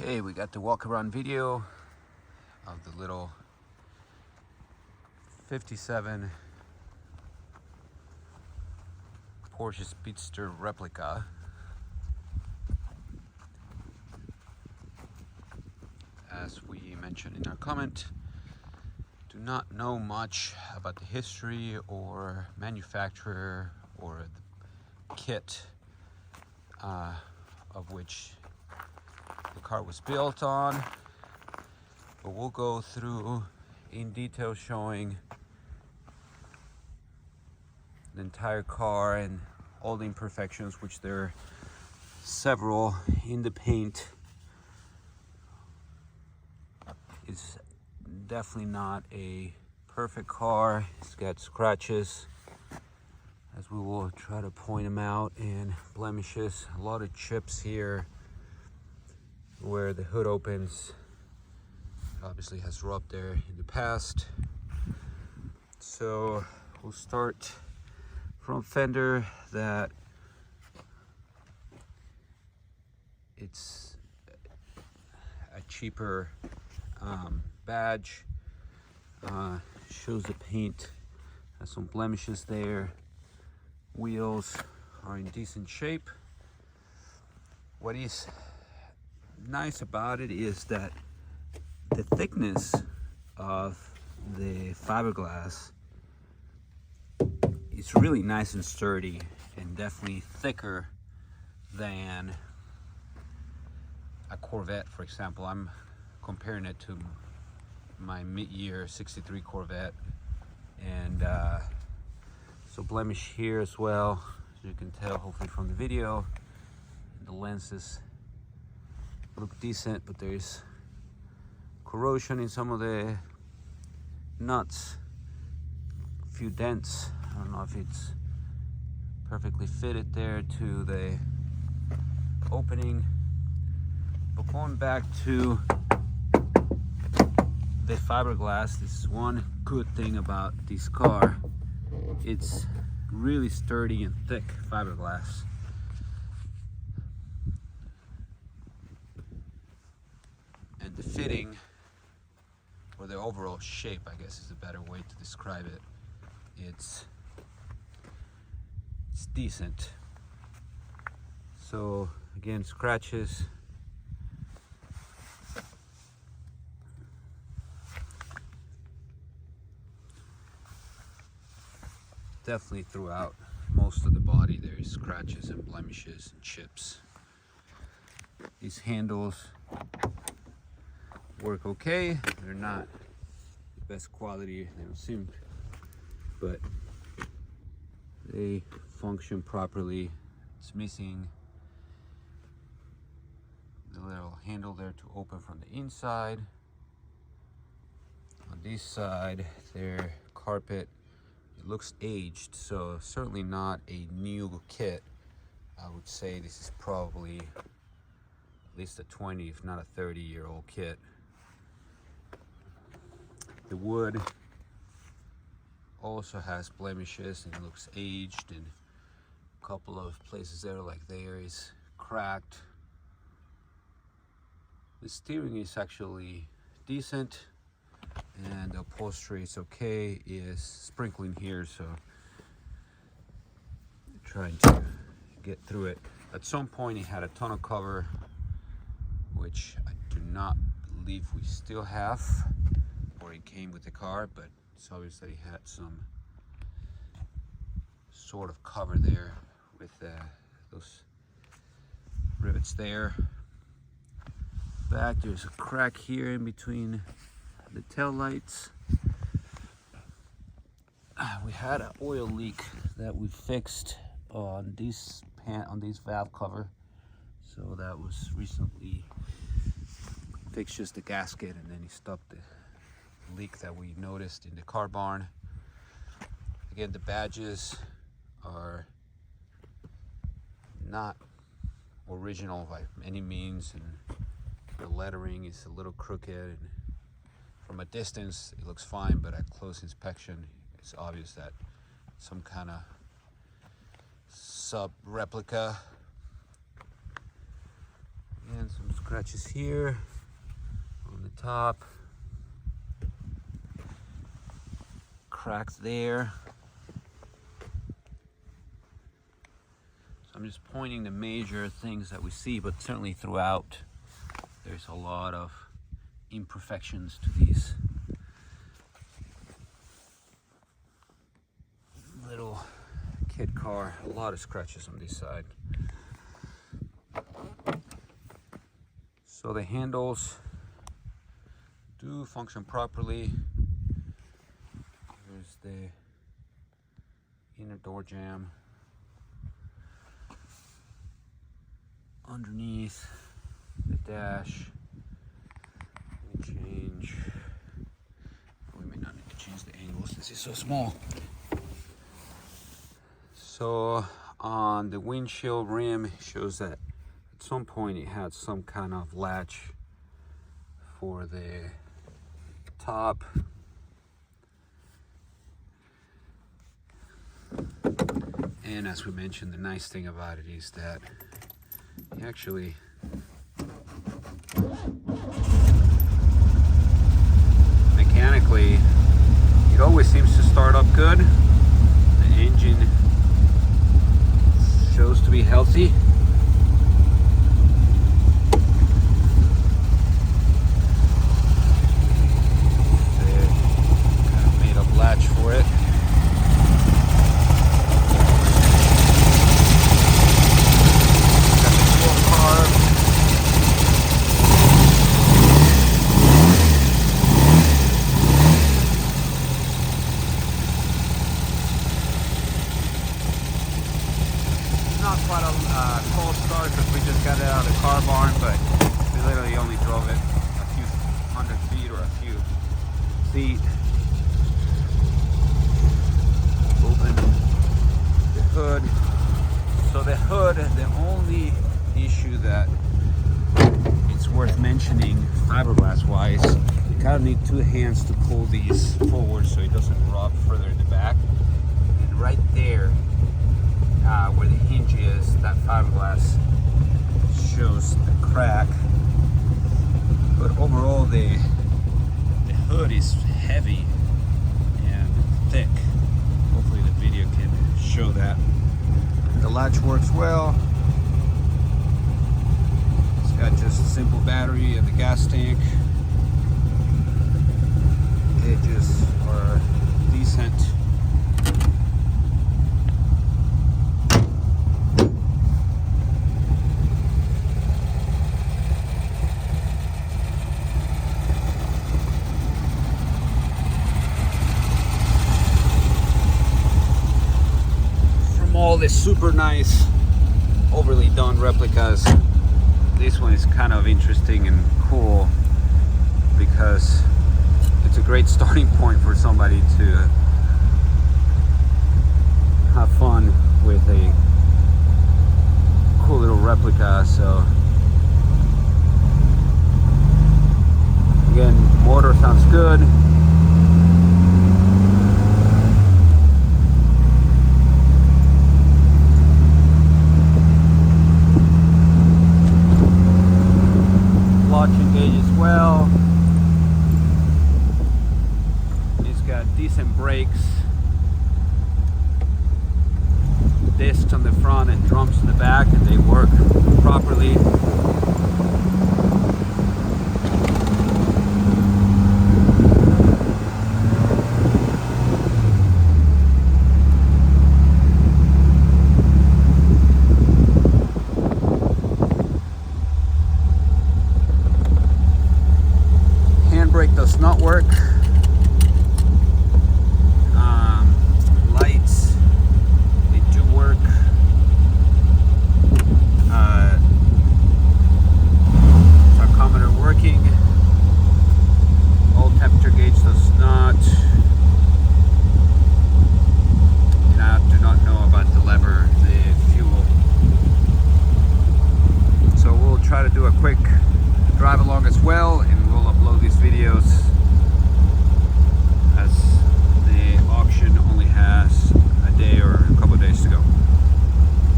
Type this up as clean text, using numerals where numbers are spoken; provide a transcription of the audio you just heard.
Okay, we got the walk around video of the little 57 Porsche Speedster Replica. As we mentioned in our comment, do not know much about the history or manufacturer or the kit of which the car was built on, but we'll go through in detail showing the entire car and all the imperfections, which there are several in the paint. It's definitely not a perfect car. It's got scratches, as we will try to point them out, and blemishes, a lot of chips here where the hood opens. Obviously has rubbed there in the past. So we'll start from fender, that it's a cheaper badge. Shows the paint has some blemishes there. Wheels are in decent shape. What is nice about it is that the thickness of the fiberglass is really nice and sturdy, and definitely thicker than a Corvette, for example. I'm comparing it to my mid-year 63 Corvette, and so blemish here as well, as you can tell hopefully from the video. The lenses look decent, but there's corrosion in some of the nuts, a few dents. I don't know if it's perfectly fitted there to the opening. But going back to the fiberglass, this is one good thing about this car. It's really sturdy and thick fiberglass. And the fitting, or the overall shape, I guess is a better way to describe it, it's decent. So again, scratches, definitely throughout most of the body there's scratches and blemishes and chips. These handles work okay. They're not the best quality, they don't seem, but they function properly. It's missing the little handle there to open from the inside. On this side, their carpet, it looks aged, so certainly not a new kit. I would say this is probably at least a 20, if not a 30-year-old kit. The wood also has blemishes and looks aged, and a couple of places there, like there, is cracked. The steering is actually decent, and the upholstery is okay. Is sprinkling here, so trying to get through it. At some point it had a tonneau cover, which I do not believe we still have, or it came with the car, but it's obvious that it had some sort of cover there with those rivets there. Back, there's a crack here in between the tail lights. We had an oil leak that we fixed on this valve cover, so that was recently fixed, just the gasket, and then he stopped the leak that we noticed in the car barn. Again, the badges are not original by any means, and the lettering is a little crooked, and from a distance it looks fine, but at close inspection it's obvious that some kind of sub replica. And some Scratches here on the top, cracks there. So I'm just pointing the major things that we see, but certainly throughout there's a lot of imperfections to these little kid car. A lot of scratches on this side. So the handles do function properly. Here's the inner door jamb. Underneath the dash, let me change. We may not need to change the angles. This is so small. So on the windshield rim, it shows that at some point it had some kind of latch for the top. And as we mentioned, the nice thing about it is that you actually mechanically, it always seems to start up good. The engine shows to be healthy. Kind of made up latch for it. Quite a cold start because we just got it out of the car barn, but we literally only drove it a few hundred feet or a few feet. Open the hood. So the hood, the only issue that it's worth mentioning fiberglass wise, you kind of need two hands to pull these forward so it doesn't rub further in the back. And right there, where the hinge is, that fiberglass shows the crack. But overall, the hood is heavy and thick. Hopefully the video can show that. The latch works well. It's got just a simple battery and the gas tank. Edges are decent. All the super nice, overly done replicas, this one is kind of interesting and cool because it's a great starting point for somebody to have fun with a cool little replica. So again, motor sounds good. Engages well. It's got decent brakes, discs on the front and drums in the back, and they work properly. Brake does not work.